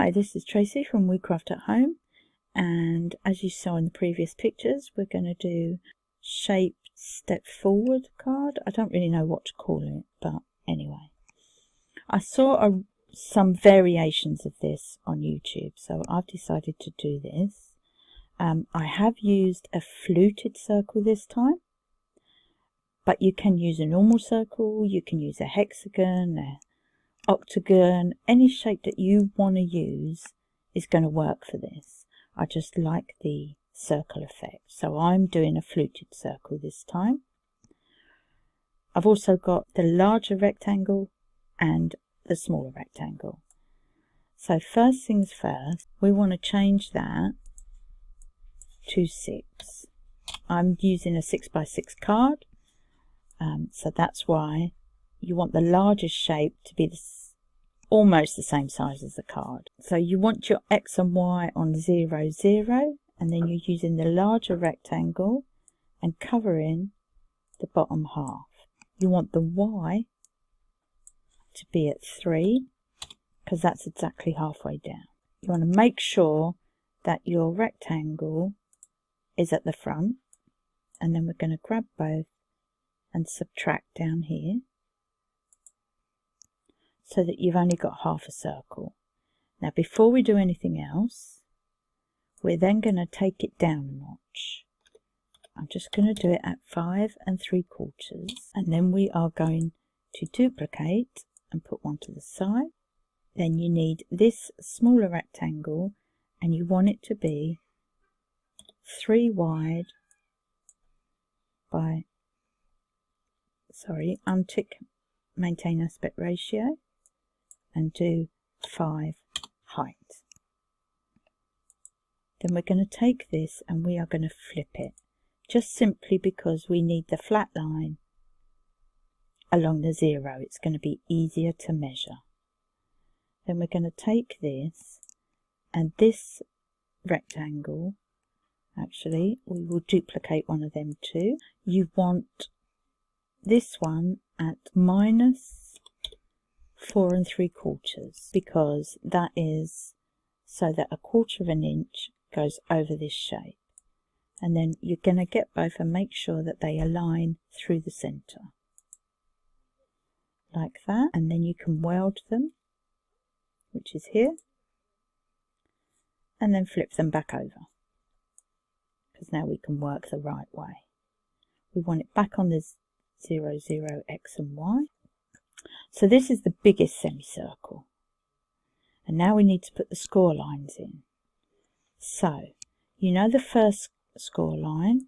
Hi, this is Tracy from We Craft at Home, and as you saw in the previous pictures, we're going to do shape step forward card. I don't really know what to call it, but anyway. I saw some variations of this on YouTube, so I've decided to do this. I have used a fluted circle this time, but you can use a normal circle, you can use a hexagon, octagon, any shape that you want to use is going to work for this. I just like the circle effect, so I'm doing a fluted circle this time. I've also got the larger rectangle and the smaller rectangle. So first things first, we want to change that to 6. I'm using a 6x6 card, so that's why you want the largest shape to be almost the same size as the card. So you want your X and Y on 0, 0, and then you're using the larger rectangle and covering the bottom half. You want the Y to be at 3, because that's exactly halfway down. You want to make sure that your rectangle is at the front, and then we're going to grab both and subtract down here, so that you've only got half a circle. Now before we do anything else, we're then going to take it down a notch. I'm just going to do it at 5 3/4, and then we are going to duplicate and put one to the side. Then you need this smaller rectangle, and you want it to be 3 wide by, untick maintain aspect ratio, and do 5 height. Then we're going to take this and we are going to flip it, just simply because we need the flat line along the 0. It's going to be easier to measure. Then we're going to take this and this rectangle, actually we will duplicate one of them too. You want this one at -4 3/4, because that is so that 1/4 inch goes over this shape, and then you're going to get both and make sure that they align through the center like that, and then you can weld them, which is here, and then flip them back over, because now we can work the right way. We want it back on this 0, 0, X and Y. So this is the biggest semicircle, and now we need to put the score lines in. So you know the first score line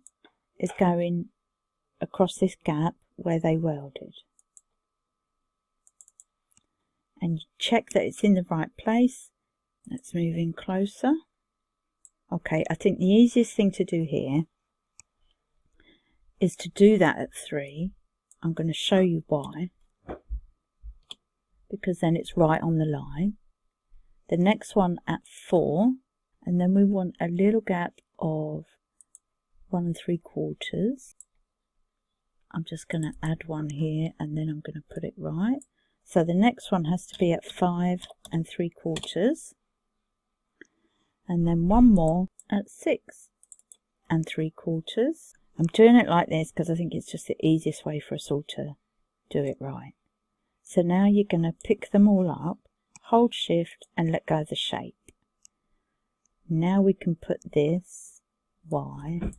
is going across this gap where they welded, and you check that it's in the right place. Let's move in closer. Okay, I think the easiest thing to do here is to do that at 3. I'm going to show you why, because then it's right on the line. The next one at 4, and then we want a little gap of 1 3/4. I'm just going to add one here, and then I'm going to put it right. So the next one has to be at 5 3/4, and then one more at 6 3/4. I'm doing it like this because I think it's just the easiest way for us all to do it right. So now you're going to pick them all up, hold shift and let go of the shape. Now we can put this Y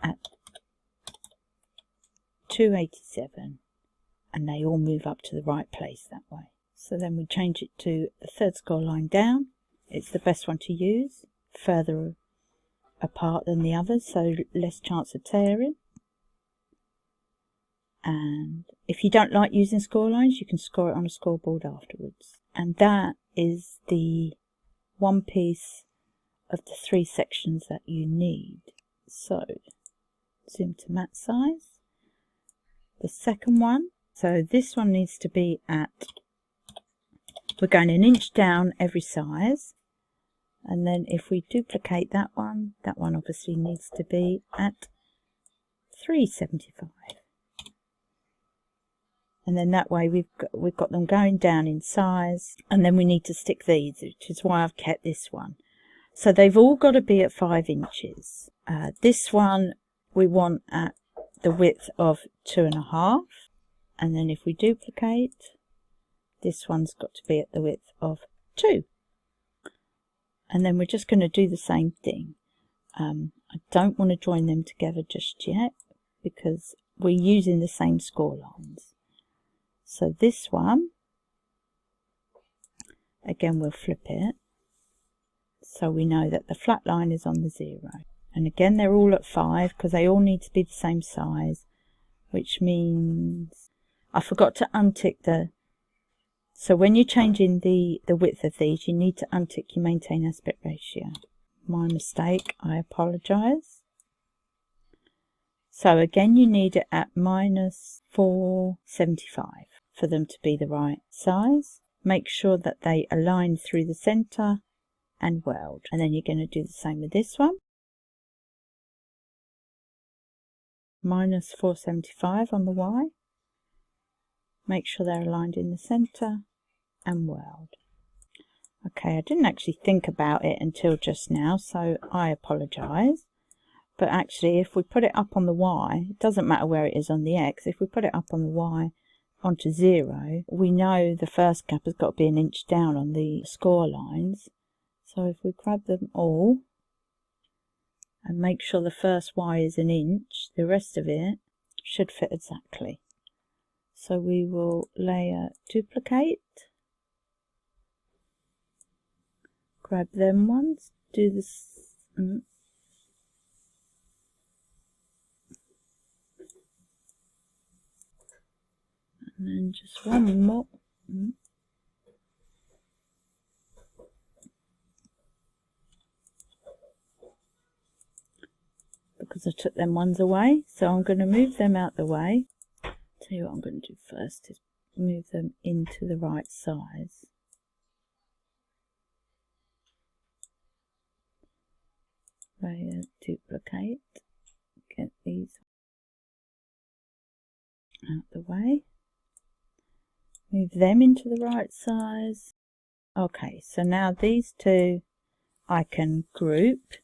at 287, and they all move up to the right place that way. So then we change it to the third score line down. It's the best one to use, further apart than the others, so less chance of tearing. And if you don't like using score lines, you can score it on a scoreboard afterwards. And that is the one piece of the 3 sections that you need. So zoom to mat size. The second one, so this one needs to be at, we're going an inch down every size, and then if we duplicate that one obviously needs to be at 375. and then that way we've got them going down in size. And then we need to stick these, which is why I've kept this one. So they've all got to be at 5 inches. This one we want at the width of 2.5, and then if we duplicate, this one's got to be at the width of 2. And then we're just going to do the same thing. I don't want to join them together just yet because we're using the same score lines. So this one, again, we'll flip it so we know that the flat line is on the 0. And again, they're all at 5 because they all need to be the same size, which means I forgot to untick the... So when you're changing the width of these, you need to untick your maintain aspect ratio. My mistake, I apologise. So again, you need it at -475 for them to be the right size. Make sure that they align through the centre and weld. And then you're going to do the same with this one. -475 on the Y. Make sure they're aligned in the centre and weld. Okay, I didn't actually think about it until just now, so I apologise. But actually, if we put it up on the Y, it doesn't matter where it is on the X. If we put it up on the Y onto 0, we know the first gap has got to be 1 inch down on the score lines. So if we grab them all and make sure the first Y is 1 inch, the rest of it should fit exactly. So we will layer duplicate, grab them ones, do this, and then just one more. Because I took them ones away, so I'm going to move them out the way. Tell you what I'm going to do first is move them into the right size. Layer, duplicate, get these out the way, move them into the right size. Okay, so now these two I can group.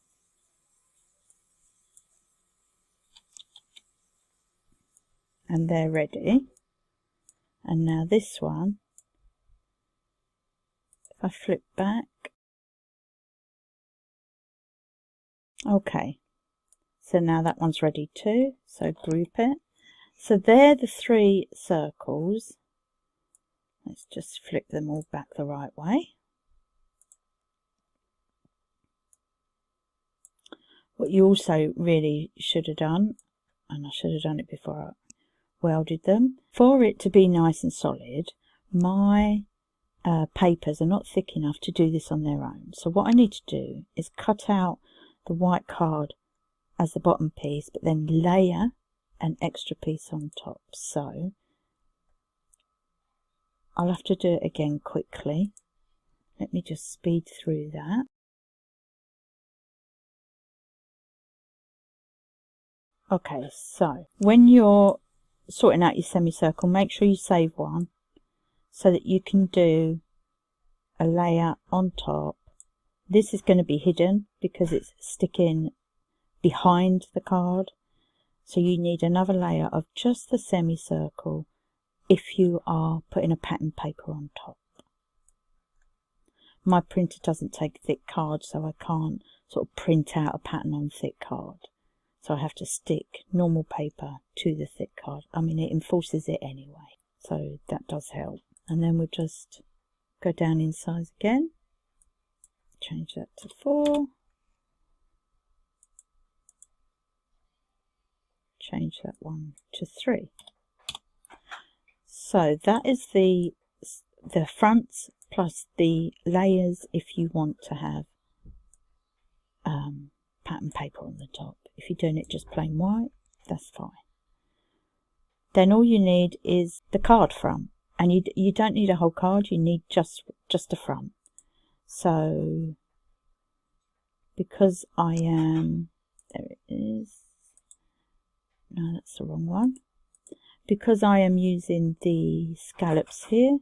And they're ready. And now this one, if I flip back, okay, so now that one's ready too, so group it. So they're the 3 circles. Let's just flip them all back the right way. What you also really should have done, and I should have done it before I welded them, for it to be nice and solid, my papers are not thick enough to do this on their own. So what I need to do is cut out the white card as the bottom piece, but then layer an extra piece on top. So I'll have to do it again quickly. Let me just speed through that. Okay, so when you're sorting out your semicircle, make sure you save one so that you can do a layer on top. This is going to be hidden because it's sticking behind the card, so you need another layer of just the semicircle if you are putting a pattern paper on top. My printer doesn't take thick cards, so I can't sort of print out a pattern on thick card. So I have to stick normal paper to the thick card. I mean, it enforces it anyway, so that does help. And then we'll just go down in size again, change that to 4, change that one to 3. So that is the fronts plus the layers if you want to have pattern paper on the top. If you're doing it just plain white, that's fine. Then all you need is the card front, and you don't need a whole card, you need just a front. So because I am, there it is, no, that's the wrong one. because I am using the scallops here,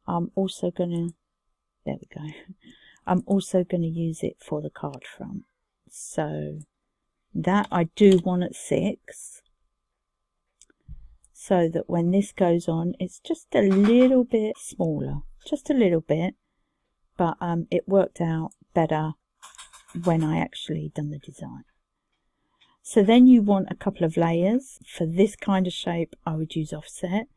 I'm also going to, there we go, I'm also going to use it for the card front. So that I do want at 6, so that when this goes on, it's just a little bit smaller, just a little bit, but it worked out better when I actually done the design. So then you want a couple of layers. For this kind of shape, I would use offset.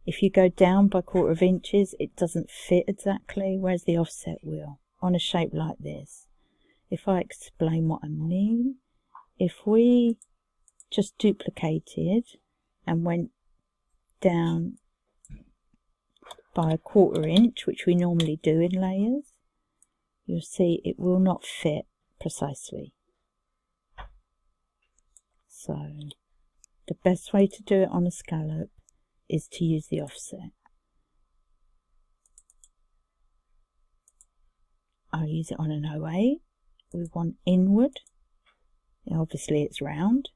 If you go down by 1/4 inches, it doesn't fit exactly, whereas the offset will on a shape like this. If I explain what I mean, if we just duplicated and went down by 1/4 inch, which we normally do in layers, you'll see it will not fit precisely. So the best way to do it on a scallop is to use the offset. I'll use it on an OA. We want inward. Obviously it's round,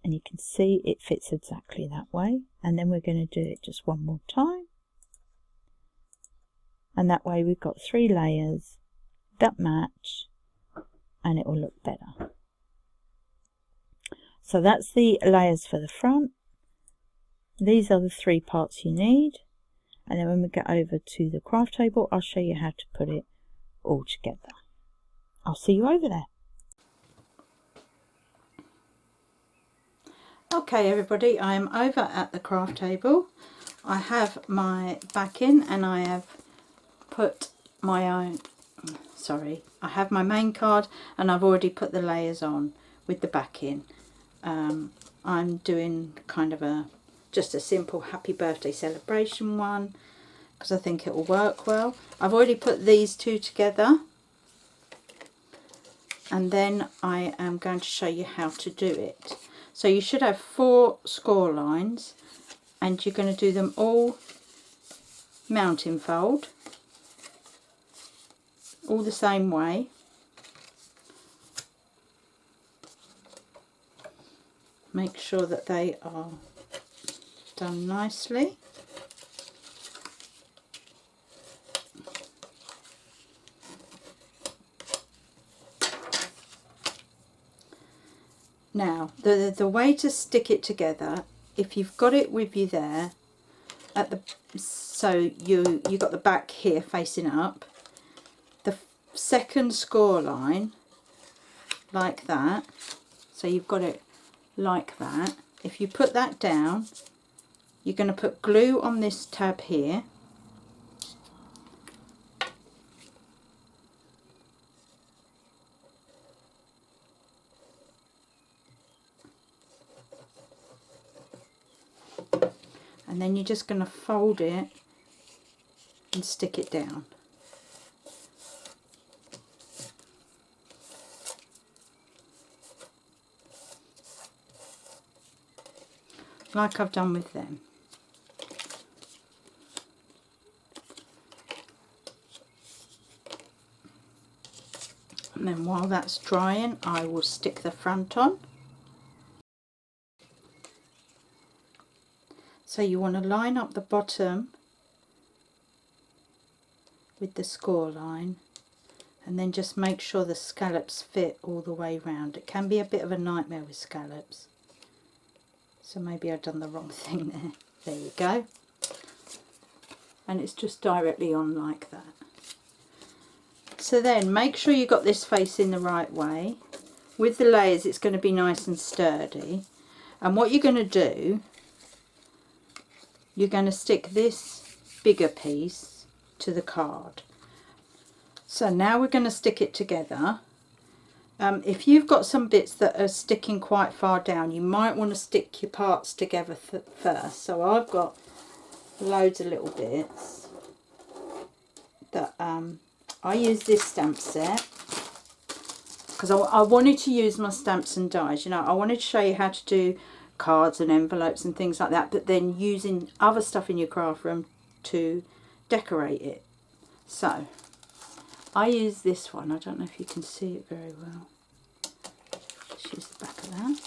and you can see it fits exactly that way. And then we're going to do it just one more time, and that way we've got 3 layers that match, and it will look better. So that's the layers for the front. These are the 3 parts you need, and then when we get over to the craft table, I'll show you how to put it all together. I'll see you over there. Okay everybody, I am over at the craft table. I have my backing, and I have put my own, I have my main card, and I've already put the layers on with the backing. I'm doing kind of just a simple happy birthday celebration one, because I think it will work well. I've already put these 2 together, and then I am going to show you how to do it. So you should have 4 score lines, and you're going to do them all mounting fold, all the same way. Make sure that they are done nicely. Now the way to stick it together, if you've got it with you there at the, so you got the back here facing up, the second score line like that, so you've got it like that. If you put that down, you're going to put glue on this tab here, and then you're just going to fold it and stick it down. Like I've done with them. And then while that's drying, I will stick the front on. So you want to line up the bottom with the score line, and then just make sure the scallops fit all the way round. It can be a bit of a nightmare with scallops, so maybe I've done the wrong thing there. There you go. And it's just directly on like that. So then make sure you got this facing the right way. With the layers it's going to be nice and sturdy. And what you're going to do, you're going to stick this bigger piece to the card. So now we're going to stick it together. If you've got some bits that are sticking quite far down, you might want to stick your parts together first. So I've got loads of little bits that I use this stamp set because I wanted to use my stamps and dies. You know, I wanted to show you how to do cards and envelopes and things like that, but then using other stuff in your craft room to decorate it. So I use this one. I don't know if you can see it very well. Just use the back of that.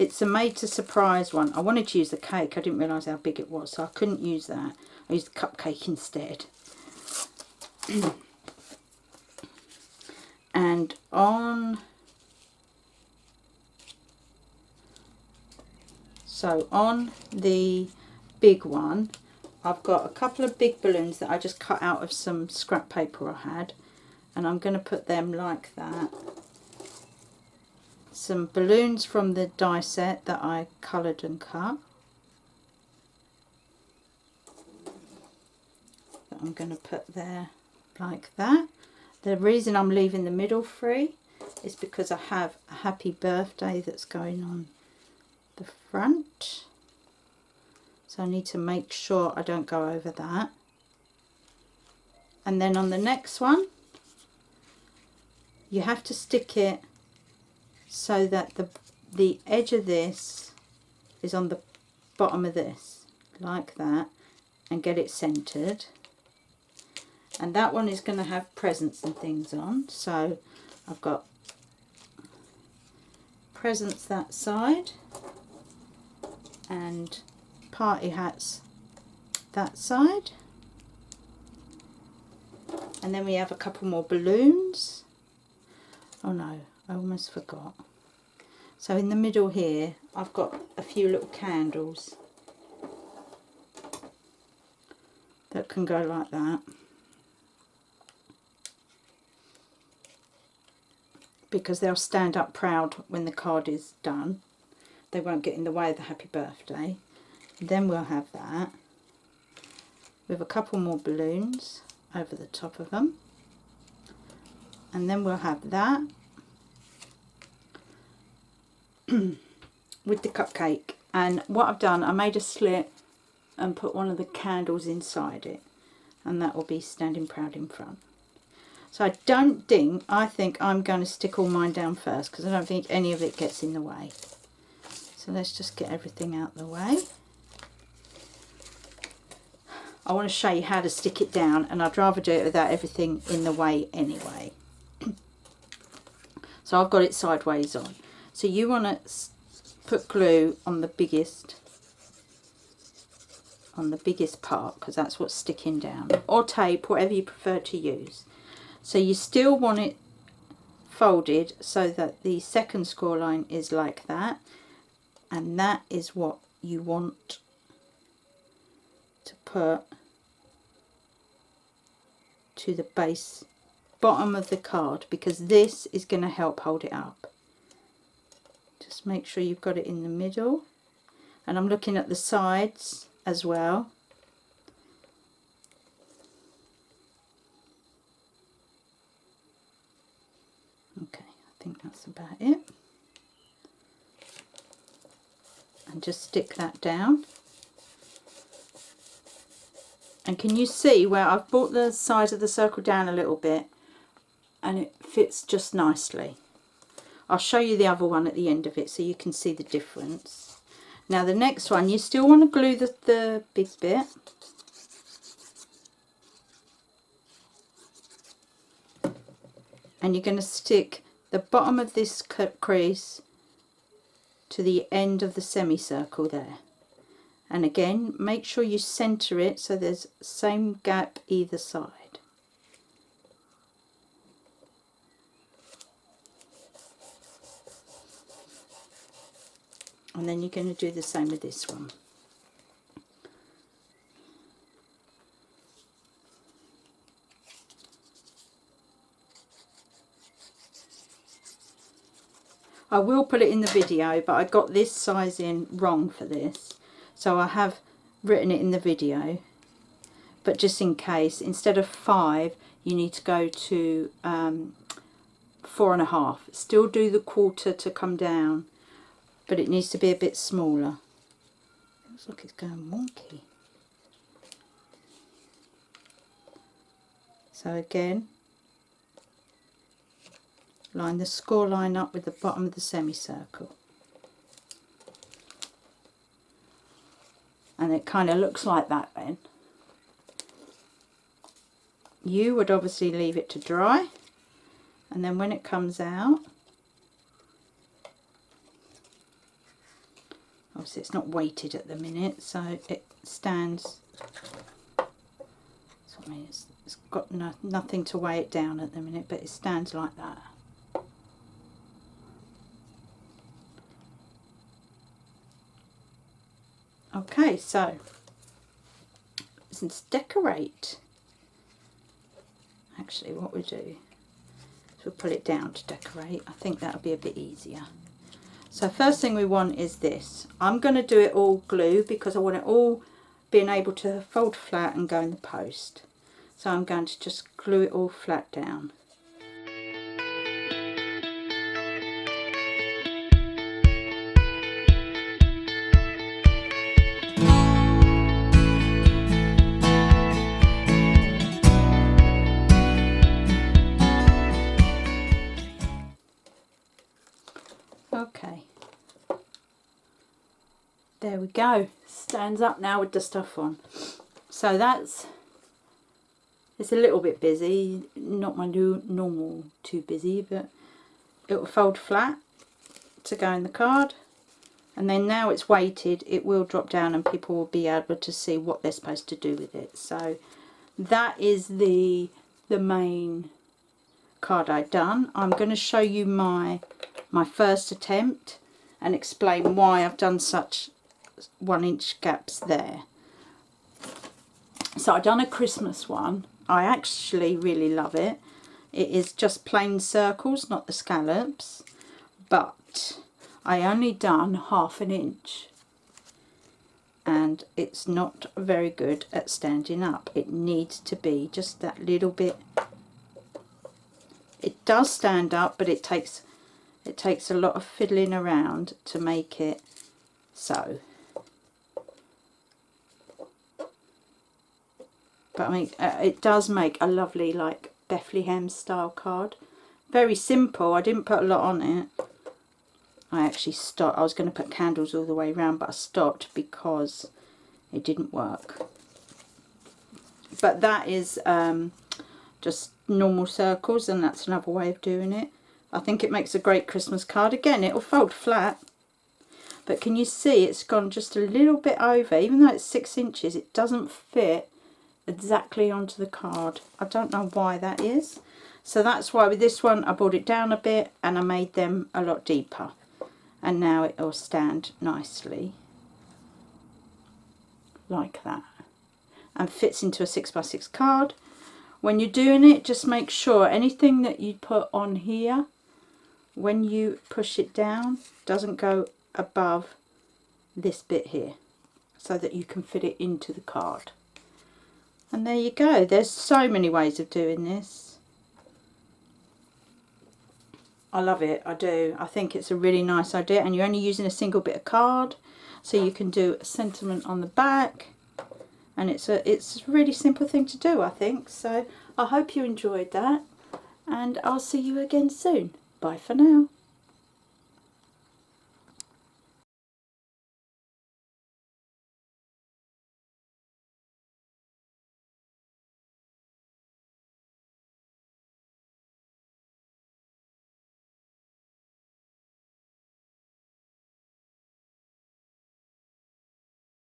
It's a made to surprise one. I wanted to use the cake. I didn't realise how big it was, so I couldn't use that. I used the cupcake instead. And on the big one, I've got a couple of big balloons that I just cut out of some scrap paper I had, and I'm going to put them like that. Some balloons from the die set that I coloured and cut. That I'm going to put there like that. The reason I'm leaving the middle free is because I have a happy birthday that's going on the front. So I need to make sure I don't go over that. And then on the next one, you have to stick it so that the edge of this is on the bottom of this, like that, and get it centered. And that one is going to have presents and things on, so I've got presents that side and party hats that side. And then we have a couple more balloons. Oh no, I almost forgot. So in the middle here, I've got a few little candles that can go like that. Because they'll stand up proud when the card is done. They won't get in the way of the happy birthday. And then we'll have that with a couple more balloons over the top of them. And then we'll have that with the cupcake. And what I've done, I made a slit and put one of the candles inside it, and that will be standing proud in front. So I think I'm going to stick all mine down first, because I don't think any of it gets in the way. So let's just get everything out the way. I want to show you how to stick it down, and I'd rather do it without everything in the way anyway. So I've got it sideways on. So you want to put glue on the biggest part, because that's what's sticking down, or tape, whatever you prefer to use. So you still want it folded so that the second score line is like that, and that is what you want to put to the base bottom of the card, because this is going to help hold it up. Just make sure you've got it in the middle, and I'm looking at the sides as well. Okay, I think that's about it. And just stick that down. And can you see where I've brought the size of the circle down a little bit, and it fits just nicely. I'll show you the other one at the end of it so you can see the difference. Now the next one, you still want to glue the big bit. And you're going to stick the bottom of this crease to the end of the semicircle there. And again, make sure you centre it so there's same gap either side. And then you're going to do the same with this one. I will put it in the video, but I got this sizing wrong for this, so I have written it in the video. But just in case, instead of 5, you need to go to 4.5. Still do the quarter to come down, but it needs to be a bit smaller. Looks like it's going wonky. So again, line the score line up with the bottom of the semicircle. And it kind of looks like that then. You would obviously leave it to dry, and then when it comes out, Obviously it's not weighted at the minute, so it stands. So I mean, it's got nothing to weigh it down at the minute, but it stands like that. Okay, so let's decorate. Actually, what we do is we'll put it down to decorate. I think that'll be a bit easier. So first thing we want is this. I'm going to do it all glue because I want it all being able to fold flat and go in the post. So I'm going to just glue it all flat down. Okay, there we go. Stands up now with the stuff on. So it's a little bit busy, not my normal too busy, but it will fold flat to go in the card, and then now it's weighted, it will drop down and people will be able to see what they're supposed to do with it. So that is the main card I've done. I'm going to show you my first attempt and explain why I've done such 1-inch gaps there. So I've done a Christmas one. I actually really love it. It is just plain circles, not the scallops, but I only done 1/2 inch and it's not very good at standing up. It needs to be just that little bit. It does stand up, but it takes a lot of fiddling around to make it so. But I mean, it does make a lovely, like, Bethlehem style card. Very simple. I didn't put a lot on it. I actually stopped. I was going to put candles all the way around, but I stopped because it didn't work. But that is just normal circles, and that's another way of doing it. I think it makes a great Christmas card. Again, it'll fold flat. But can you see it's gone just a little bit over? Even though it's 6 inches, it doesn't fit exactly onto the card. I don't know why that is. So that's why with this one I brought it down a bit and I made them a lot deeper, and now it will stand nicely like that and fits into a 6x6 card. When you're doing it, just make sure anything that you put on here, when you push it down, doesn't go above this bit here, so that you can fit it into the card. And there you go. There's so many ways of doing this. I love it. I do. I think it's a really nice idea, and you're only using a single bit of card, so you can do a sentiment on the back, and it's a really simple thing to do, I think. So I hope you enjoyed that, and I'll see you again soon. Bye for now.